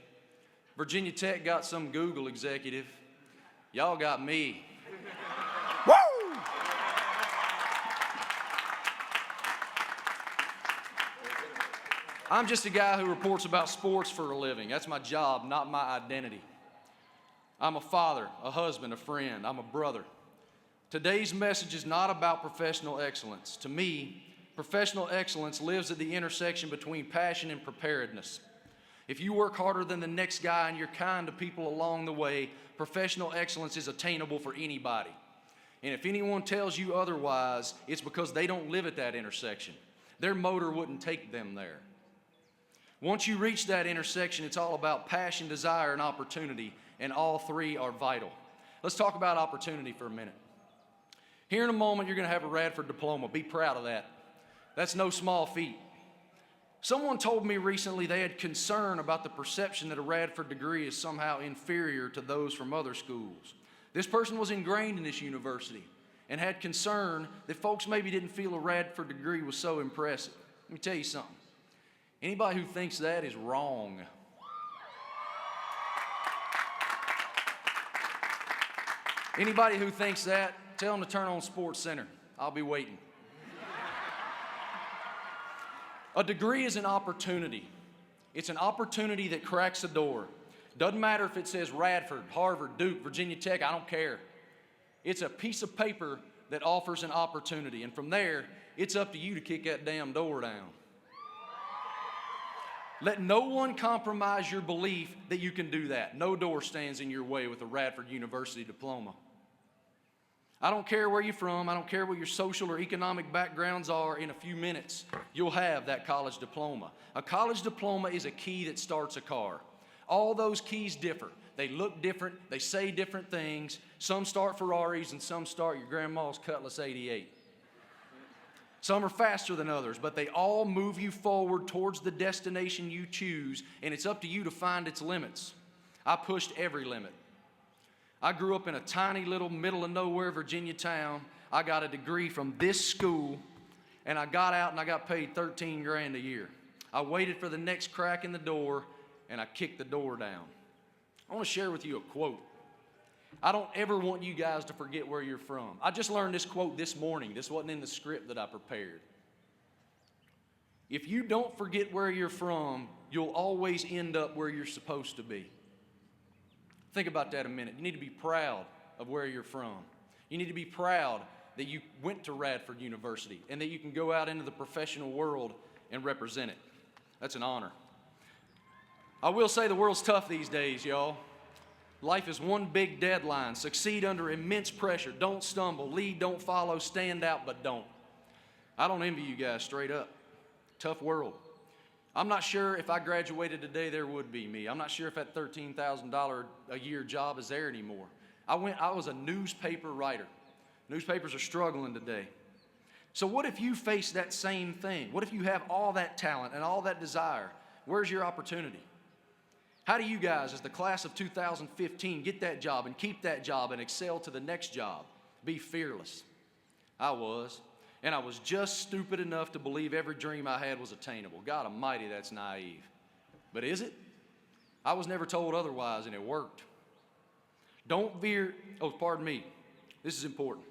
S7: Virginia Tech got some Google executive. Y'all got me. Woo! I'm just a guy who reports about sports for a living. That's my job, not my identity. I'm a father, a husband, a friend. I'm a brother. Today's message is not about professional excellence. To me, professional excellence lives at the intersection between passion and preparedness. If you work harder than the next guy and you're kind to people along the way, professional excellence is attainable for anybody. And if anyone tells you otherwise, it's because they don't live at that intersection. Their motor wouldn't take them there. Once you reach that intersection, it's all about passion, desire, and opportunity, and all three are vital. Let's talk about opportunity for a minute. Here in a moment, you're going to have a Radford diploma. Be proud of that. That's no small feat. Someone told me recently they had concern about the perception that a Radford degree is somehow inferior to those from other schools. This person was ingrained in this university and had concern that folks maybe didn't feel a Radford degree was so impressive. Let me tell you something. Anybody who thinks that is wrong. Anybody who thinks that, tell them to turn on Sports Center. I'll be waiting. A degree is an opportunity. It's an opportunity that cracks a door. Doesn't matter if it says Radford, Harvard, Duke, Virginia Tech, I don't care. It's a piece of paper that offers an opportunity. And from there, it's up to you to kick that damn door down. Let no one compromise your belief that you can do that. No door stands in your way with a Radford University diploma. I don't care where you're from. I don't care what your social or economic backgrounds are. In a few minutes, you'll have that college diploma. A college diploma is a key that starts a car. All those keys differ. They look different. They say different things. Some start Ferraris and some start your grandma's Cutlass 88. Some are faster than others, but they all move you forward towards the destination you choose, and it's up to you to find its limits. I pushed every limit. I grew up in a tiny little middle of nowhere Virginia town. I got a degree from this school, and I got out and I got paid $13 grand a year. I waited for the next crack in the door, and I kicked the door down. I want to share with you a quote. I don't ever want you guys to forget where you're from. I just learned this quote this morning. This wasn't in the script that I prepared. If you don't forget where you're from, you'll always end up where you're supposed to be. Think about that a minute. You need to be proud of where you're from. You need to be proud that you went to Radford University and that you can go out into the professional world and represent it. That's an honor. I will say the world's tough these days, y'all. Life is one big deadline. Succeed under immense pressure. Don't stumble. Lead, don't follow. Stand out, but don't. I don't envy you guys, straight up. Tough world. I'm not sure if I graduated today there would be me. I'm not sure if that $13,000 a year job is there anymore. I was a newspaper writer. Newspapers are struggling today. So what if you face that same thing? What if you have all that talent and all that desire? Where's your opportunity? How do you guys, as the class of 2015, get that job and keep that job and excel to the next job? Be fearless. I was. And I was just stupid enough to believe every dream I had was attainable. God almighty, that's naive. But is it? I was never told otherwise, and it worked. Pardon me. This is important.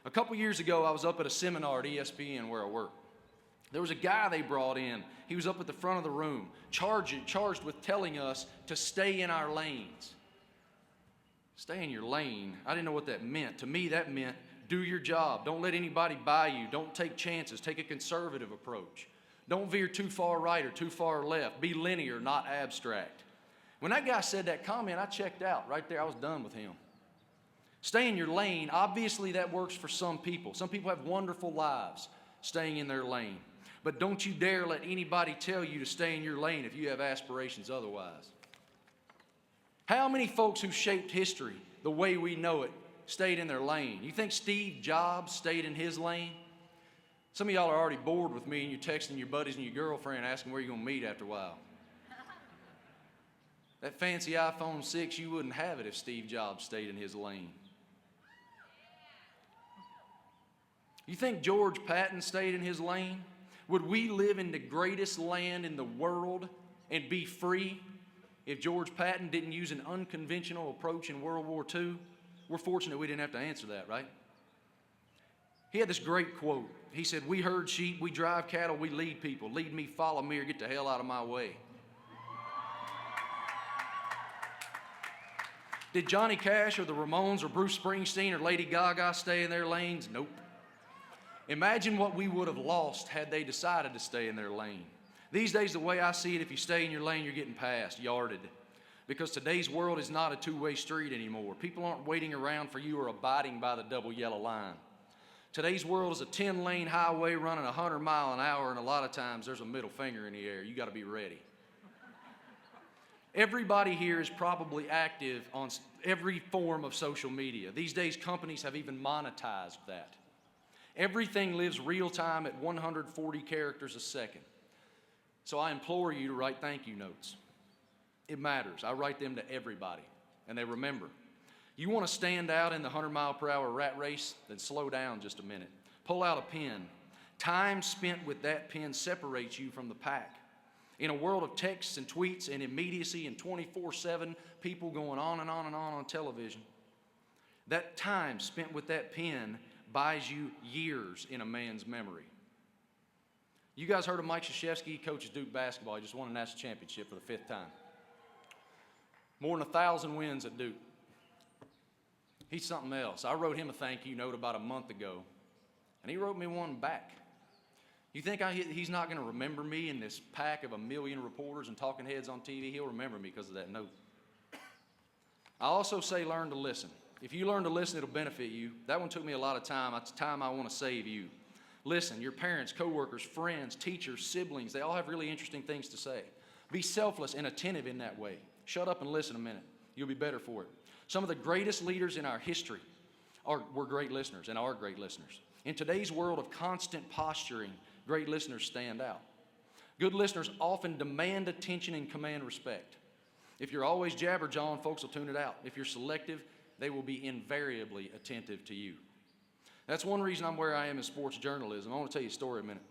S7: A couple years ago, I was up at a seminar at ESPN where I work. There was a guy they brought in. He was up at the front of the room, charged with telling us to stay in our lanes. Stay in your lane. I didn't know what that meant. To me, that meant do your job. Don't let anybody buy you. Don't take chances. Take a conservative approach. Don't veer too far right or too far left. Be linear, not abstract. When that guy said that comment, I checked out right there. I was done with him. Stay in your lane. Obviously, that works for some people. Some people have wonderful lives staying in their lane. But don't you dare let anybody tell you to stay in your lane if you have aspirations otherwise. How many folks who shaped history the way we know it stayed in their lane? You think Steve Jobs stayed in his lane? Some of y'all are already bored with me and you're texting your buddies and your girlfriend asking where you're going to meet after a while. That fancy iPhone 6, you wouldn't have it if Steve Jobs stayed in his lane. You think George Patton stayed in his lane? Would we live in the greatest land in the world and be free if George Patton didn't use an unconventional approach in World War II? We're fortunate we didn't have to answer that, right? He had this great quote. He said, "We herd sheep, we drive cattle, we lead people. Lead me, follow me, or get the hell out of my way." Did Johnny Cash or the Ramones or Bruce Springsteen or Lady Gaga stay in their lanes? Nope. Imagine what we would have lost had they decided to stay in their lane. These days, the way I see it, if you stay in your lane, you're getting passed, yarded. Because today's world is not a two-way street anymore. People aren't waiting around for you or abiding by the double yellow line. Today's world is a 10-lane highway running 100 miles an hour, and a lot of times there's a middle finger in the air. You got to be ready. Everybody here is probably active on every form of social media. These days, companies have even monetized that. Everything lives real time at 140 characters a second. So I implore you to write thank you notes. It matters. I write them to everybody, and they remember. You want to stand out in the 100-mile-per-hour rat race? Then slow down just a minute. Pull out a pen. Time spent with that pen separates you from the pack. In a world of texts and tweets and immediacy and 24/7 people going on and on and on television, that time spent with that pen buys you years in a man's memory. You guys heard of Mike Krzyzewski? He coaches Duke basketball. He just won a national championship for the 5th time. More than 1,000 wins at Duke. He's something else. I wrote him a thank you note about a month ago, and he wrote me one back. You think he's not going to remember me in this pack of 1 million reporters and talking heads on TV? He'll remember me because of that note. I also say learn to listen. If you learn to listen, it'll benefit you. That one took me a lot of time. It's time I want to save you. Listen, your parents, coworkers, friends, teachers, siblings, they all have really interesting things to say. Be selfless and attentive in that way. Shut up and listen a minute. You'll be better for it. Some of the greatest leaders in our history were great listeners and are great listeners. In today's world of constant posturing, great listeners stand out. Good listeners often demand attention and command respect. If you're always jabber-jawing, folks will tune it out. If you're selective, they will be invariably attentive to you. That's one reason I'm where I am in sports journalism. I want to tell you a story a minute.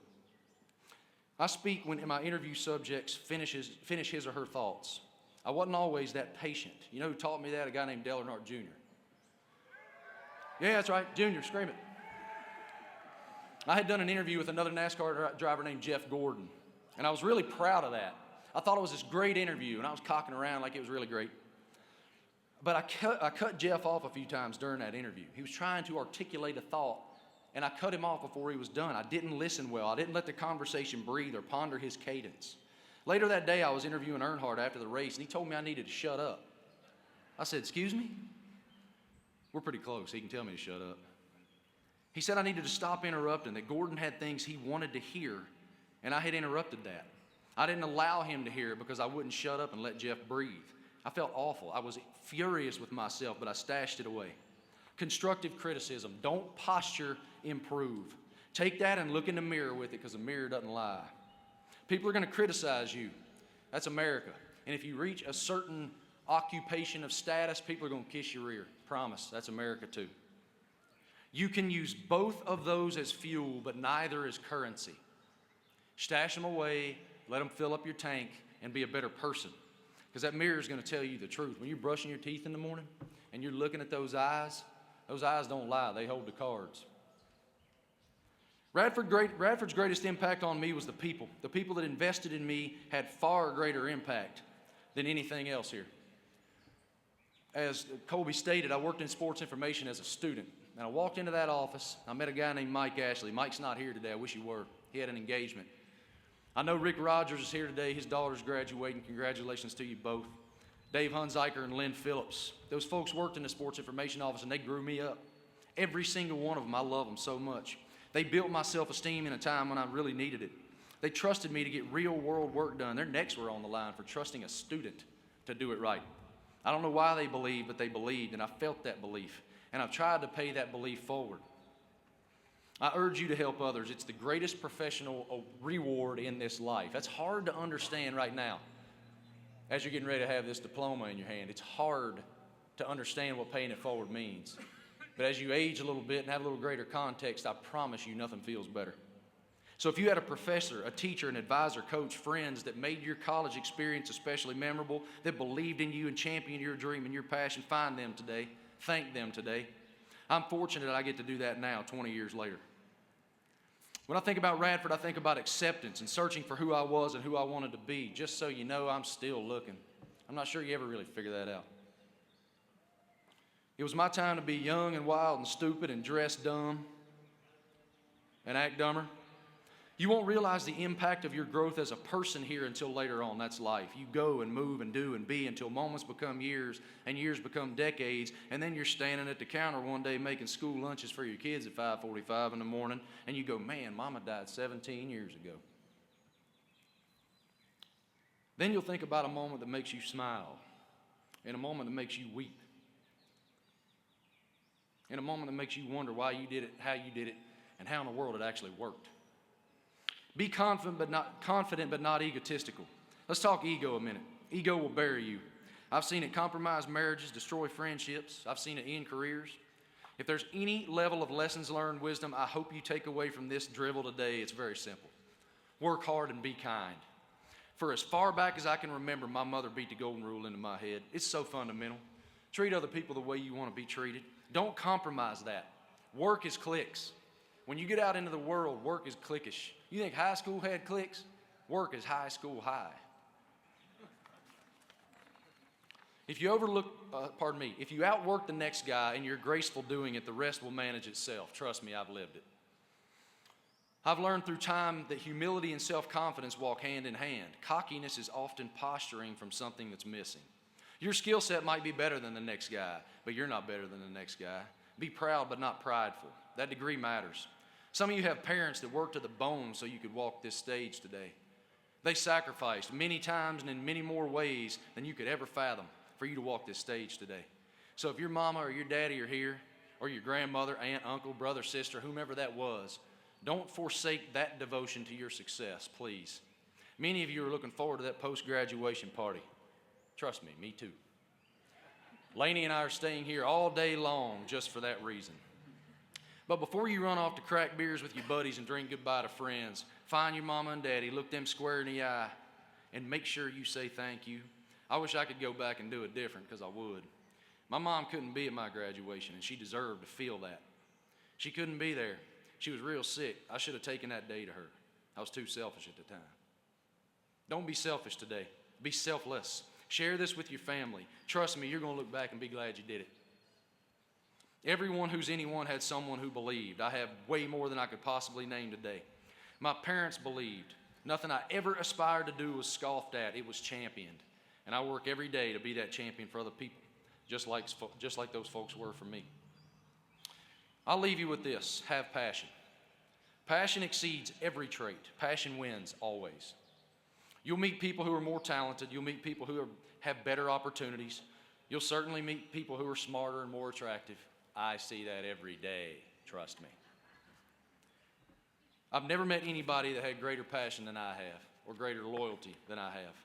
S7: I speak when my interview subjects finish his or her thoughts. I wasn't always that patient. You know who taught me that? A guy named Dale Earnhardt Jr. Yeah, that's right. Junior, scream it. I had done an interview with another NASCAR driver named Jeff Gordon, and I was really proud of that. I thought it was this great interview, and I was cocking around like it was really great. But I cut Jeff off a few times during that interview. He was trying to articulate a thought, and I cut him off before he was done. I didn't listen well. I didn't let the conversation breathe or ponder his cadence. Later that day, I was interviewing Earnhardt after the race, and he told me I needed to shut up. I said, "Excuse me?" We're pretty close. He can tell me to shut up. He said I needed to stop interrupting, that Gordon had things he wanted to hear, and I had interrupted that. I didn't allow him to hear it because I wouldn't shut up and let Jeff breathe. I felt awful. I was furious with myself, but I stashed it away. Constructive criticism. Don't posture improve. Take that and look in the mirror with it, because the mirror doesn't lie. People are going to criticize you. That's America. And if you reach a certain occupation of status, people are going to kiss your ear. Promise. That's America too. You can use both of those as fuel, but neither as currency. Stash them away, let them fill up your tank, and be a better person. Because that mirror is going to tell you the truth. When you're brushing your teeth in the morning and you're looking at those eyes don't lie. They hold the cards. Radford's greatest impact on me was the people. The people that invested in me had far greater impact than anything else here. As Colby stated, I worked in sports information as a student. And I walked into that office. I met a guy named Mike Ashley. Mike's not here today. I wish he were. He had an engagement. I know Rick Rogers is here today. His daughter's graduating. Congratulations to you both. Dave Hunziker and Lynn Phillips. Those folks worked in the sports information office, and they grew me up. Every single one of them, I love them so much. They built my self-esteem in a time when I really needed it. They trusted me to get real-world work done. Their necks were on the line for trusting a student to do it right. I don't know why they believed, but they believed, and I felt that belief. And I've tried to pay that belief forward. I urge you to help others. It's the greatest professional reward in this life. That's hard to understand right now. As you're getting ready to have this diploma in your hand, it's hard to understand what paying it forward means. But as you age a little bit and have a little greater context, I promise you nothing feels better. So if you had a professor, a teacher, an advisor, coach, friends that made your college experience especially memorable, that believed in you and championed your dream and your passion, find them today. Thank them today. I'm fortunate that I get to do that now, 20 years later. When I think about Radford, I think about acceptance and searching for who I was and who I wanted to be. Just so you know, I'm still looking. I'm not sure you ever really figure that out. It was my time to be young and wild and stupid and dress dumb and act dumber. You won't realize the impact of your growth as a person here until later on. That's life. You go and move and do and be until moments become years and years become decades, and then you're standing at the counter one day making school lunches for your kids at 5:45 in the morning, and you go, man, Mama died 17 years ago. Then you'll think about a moment that makes you smile, and a moment that makes you weep, and a moment that makes you wonder why you did it, how you did it, and how in the world it actually worked. Be confident but not egotistical. Let's talk ego a minute. Ego will bury you. I've seen it compromise marriages, destroy friendships. I've seen it end careers. If there's any level of lessons learned wisdom I hope you take away from this drivel today, it's very simple. Work hard and be kind. For as far back as I can remember, my mother beat the golden rule into my head. It's so fundamental. Treat other people the way you want to be treated. Don't compromise that. Work is cliques. When you get out into the world, work is cliquish. You think high school had cliques? Work is high school high. If you if you outwork the next guy and you're graceful doing it, the rest will manage itself. Trust me, I've lived it. I've learned through time that humility and self-confidence walk hand in hand. Cockiness is often posturing from something that's missing. Your skill set might be better than the next guy, but you're not better than the next guy. Be proud but not prideful. That degree matters. Some of you have parents that worked to the bone so you could walk this stage today. They sacrificed many times and in many more ways than you could ever fathom for you to walk this stage today. So if your mama or your daddy are here, or your grandmother, aunt, uncle, brother, sister, whomever that was, don't forsake that devotion to your success, please. Many of you are looking forward to that post-graduation party. Trust me, me too. Lainey and I are staying here all day long just for that reason. But before you run off to crack beers with your buddies and drink goodbye to friends, find your mama and daddy, look them square in the eye, and make sure you say thank you. I wish I could go back and do it different, because I would. My mom couldn't be at my graduation, and she deserved to feel that. She couldn't be there. She was real sick. I should have taken that day to her. I was too selfish at the time. Don't be selfish today. Be selfless. Share this with your family. Trust me, you're going to look back and be glad you did it. Everyone who's anyone had someone who believed. I have way more than I could possibly name today. My parents believed. Nothing I ever aspired to do was scoffed at. It was championed. And I work every day to be that champion for other people, just like those folks were for me. I'll leave you with this. Have passion. Passion exceeds every trait. Passion wins always. You'll meet people who are more talented. You'll meet people who have better opportunities. You'll certainly meet people who are smarter and more attractive. I see that every day, trust me. I've never met anybody that had greater passion than I have, or greater loyalty than I have.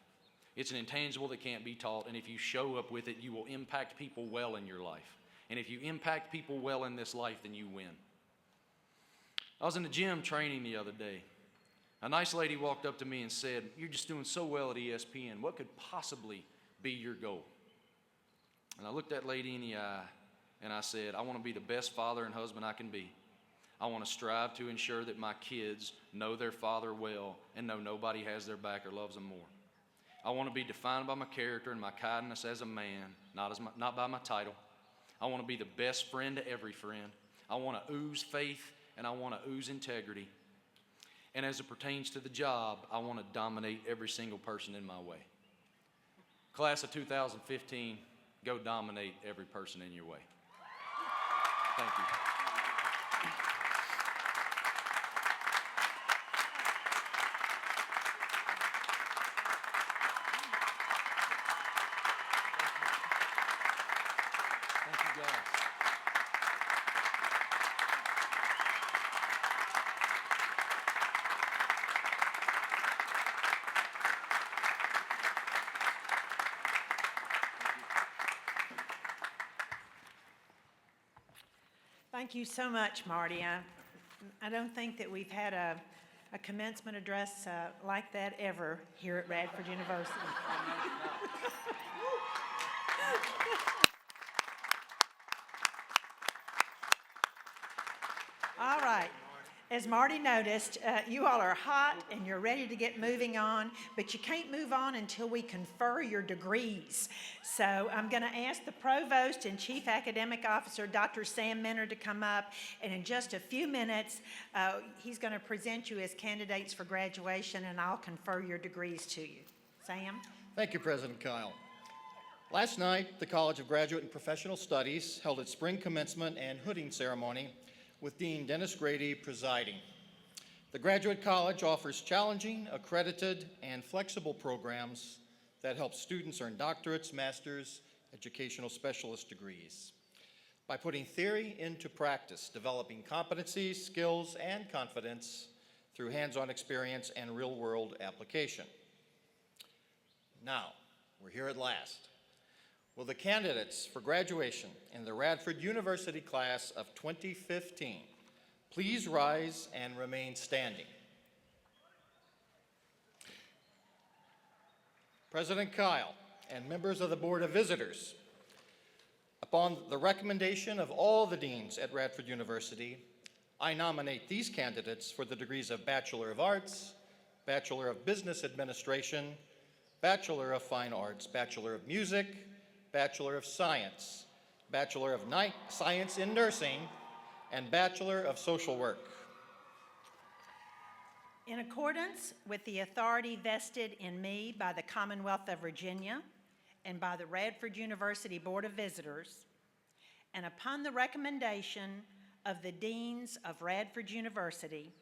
S7: It's an intangible that can't be taught, and if you show up with it, you will impact people well in your life. And if you impact people well in this life, then you win. I was in the gym training the other day. A nice lady walked up to me and said, "You're just doing so well at ESPN. What could possibly be your goal?" And I looked that lady in the eye, and I said, "I want to be the best father and husband I can be. I want to strive to ensure that my kids know their father well and know nobody has their back or loves them more. I want to be defined by my character and my kindness as a man, not by my title. I want to be the best friend to every friend. I want to ooze faith and I want to ooze integrity. And as it pertains to the job, I want to dominate every single person in my way." Class of 2015, go dominate every person in your way. Thank you. Thank you, guys.
S1: Thank you so much, Marty. I don't think that we've had a commencement address like that ever here at Radford University. All right. As Marty noticed, you all are hot and you're ready to get moving on, but you can't move on until we confer your degrees. So I'm going to ask the Provost and Chief Academic Officer, Dr. Sam Minner, to come up, and in just a few minutes, he's going to present you as candidates for graduation, and I'll confer your degrees to you. Sam?
S8: Thank you, President Kyle. Last night, the College of Graduate and Professional Studies held its spring commencement and hooding ceremony with Dean Dennis Grady presiding. The Graduate College offers challenging, accredited, and flexible programs that help students earn doctorates, master's, educational specialist degrees. By putting theory into practice, developing competencies, skills, and confidence through hands-on experience and real-world application. Now, we're here at last. Will the candidates for graduation in the Radford University class of 2015 please rise and remain standing? President Kyle and members of the Board of Visitors, upon the recommendation of all the deans at Radford University, I nominate these candidates for the degrees of Bachelor of Arts, Bachelor of Business Administration, Bachelor of Fine Arts, Bachelor of Music, Bachelor of Science, Bachelor of Science in Nursing, and Bachelor of Social Work.
S1: In accordance with the authority vested in me by the Commonwealth of Virginia and by the Radford University Board of Visitors, and upon the recommendation of the deans of Radford University,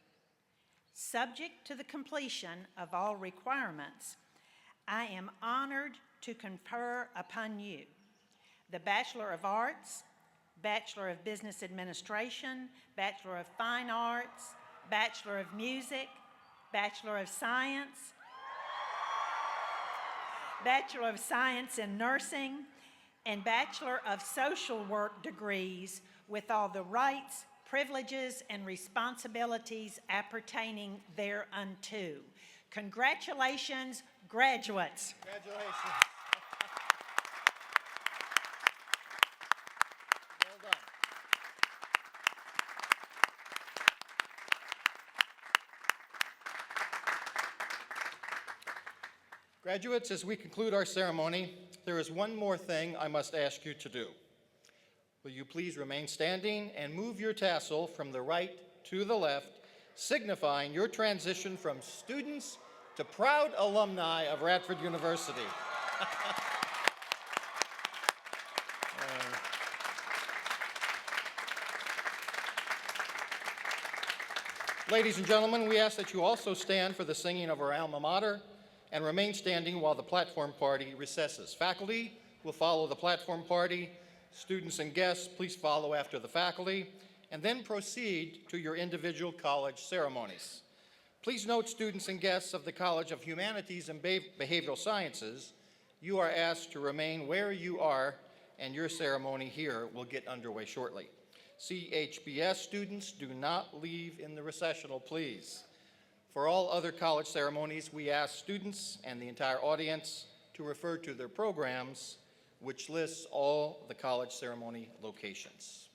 S1: subject to the completion of all requirements, I am honored to confer upon you the Bachelor of Arts, Bachelor of Business Administration, Bachelor of Fine Arts, Bachelor of Music, Bachelor of Science, Bachelor of Science in Nursing, and Bachelor of Social Work degrees with all the rights, privileges, and responsibilities appertaining thereunto. Congratulations, graduates.
S8: Congratulations. Well done. Graduates, as we conclude our ceremony, there is one more thing I must ask you to do. Will you please remain standing and move your tassel from the right to the left, signifying your transition from students to proud alumni of Radford University. Ladies and gentlemen, we ask that you also stand for the singing of our alma mater, and remain standing while the platform party recesses. Faculty will follow the platform party. Students and guests, please follow after the faculty, and then proceed to your individual college ceremonies. Please note, students and guests of the College of Humanities and Behavioral Sciences, you are asked to remain where you are, and your ceremony here will get underway shortly. CHBS students, do not leave in the recessional, please. For all other college ceremonies, we ask students and the entire audience to refer to their programs, which lists all the college ceremony locations.